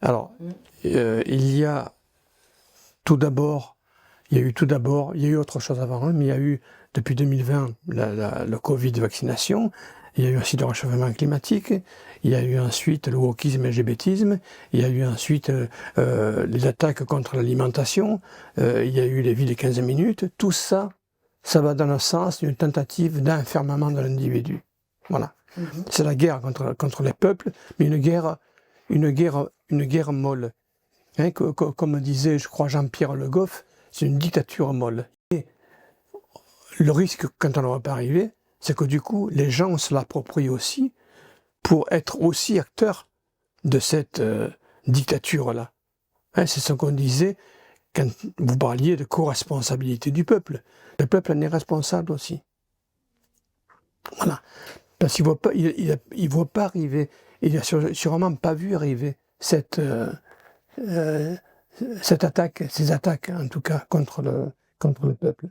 Alors, il y a eu autre chose avant, mais il y a eu, depuis 2020, le Covid vaccination, il y a eu aussi le réchauffement climatique, il y a eu ensuite le wokisme et le LGBT, il y a eu ensuite les attaques contre l'alimentation, il y a eu les vies de 15 minutes, tout ça, ça va dans le sens d'une tentative d'enfermement de l'individu. Voilà. C'est la guerre contre les peuples, mais une guerre molle. Hein, comme disait, je crois, Jean-Pierre Le Goff, c'est une dictature molle. Et le risque, quand on ne va pas arriver, c'est que du coup, les gens se l'approprient aussi pour être aussi acteurs de cette dictature-là. Hein, c'est ce qu'on disait quand vous parliez de co-responsabilité du peuple. Le peuple en est responsable aussi. Voilà. Parce qu'il ne voit pas arriver, il n'a sûrement pas vu arriver cette attaque, ces attaques en tout cas contre le peuple.